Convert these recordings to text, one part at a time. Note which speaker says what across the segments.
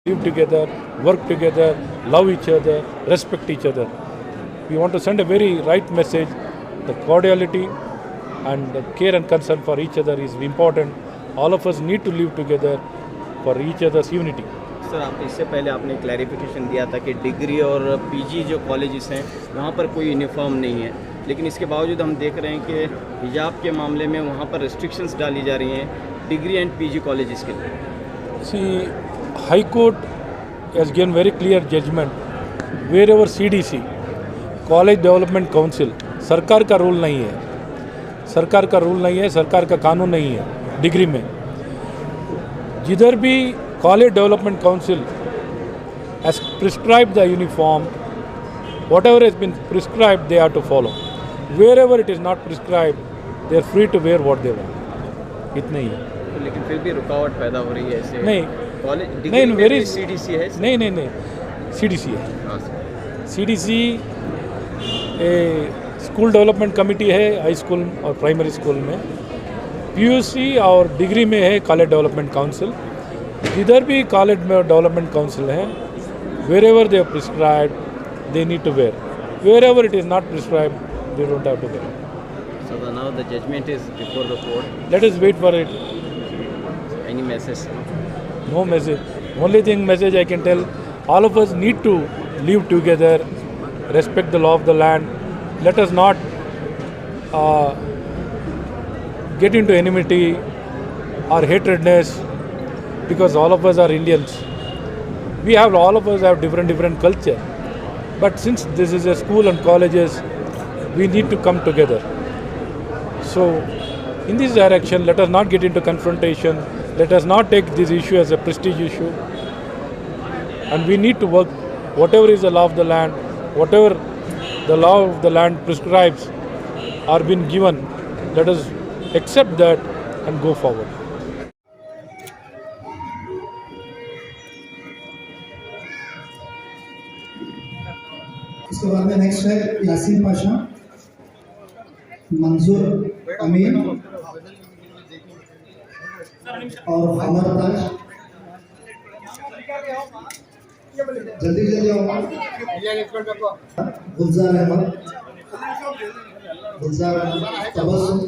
Speaker 1: live together, work together, love each other, respect each other. We want to send a very right message. The cordiality and the care and concern for each other is important. All of us need to live together for each other's unity.
Speaker 2: Sir, आप इससे पहले आपने clarification दिया था कि degree और PG जो colleges हैं वहाँ पर कोई यूनिफॉर्म नहीं है, लेकिन इसके बावजूद हम देख रहे हैं कि हिजाब के मामले में वहाँ पर रिस्ट्रिक्शंस डाली जा रही हैं डिग्री एंड पीजी कॉलेजेस के लिए।
Speaker 1: See, High Court has given very clear judgment. Wherever CDC, College Development Council, सरकार का रूल नहीं है, सरकार का रूल नहीं है, सरकार का कानून नहीं है डिग्री में। जिधर भी College Development Council has prescribed the uniform, whatever has been prescribed, they have to follow. Wherever it is not prescribed, they are free to wear what they want. इतना ही है।
Speaker 2: तो लेकिन फिर भी रुकावट पैदा हो रही है ऐसे।
Speaker 1: नहीं,
Speaker 2: कॉलेज
Speaker 1: नहीं,
Speaker 2: डिग्री में
Speaker 1: very
Speaker 2: भी सीडीसी है।
Speaker 1: नहीं, CDC है।
Speaker 2: हाँ sir.
Speaker 1: CDC school development committee है हाई स्कूल और प्राइमरी स्कूल में। PUC और डिग्री में है कॉलेज डेवलपमेंट काउंसिल। इधर भी कॉलेज में डेवलपमेंट काउंसिल है। Wherever they prescribe they need to wear, wherever it is not prescribe they don't have to wear.
Speaker 2: So now the judgment is before the court.
Speaker 1: Let us wait for it.
Speaker 2: Any message?
Speaker 1: No message. Only thing message I can tell, all of us need to live together, respect the law of the land. Let us not get into enmity or hatredness, because all of us are Indians. All of us have different culture. But since this is a school and colleges, we need to come together. So, in this direction, let us not get into confrontation. Let us not take this issue as a prestige issue. And we need to work, whatever is the law of the land, whatever the law of the land prescribes are been given, let us accept that and go forward.
Speaker 3: इसके बाद में next है यासीन पाशा, मंजूर अमीन और हमर ताज। जल्दी आओ। गुलजार अहमद, तबस्सुम,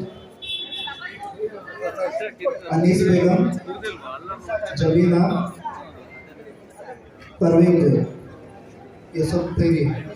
Speaker 3: अनीस बेगम, जबीना, परवीन, ये सब तेरी है।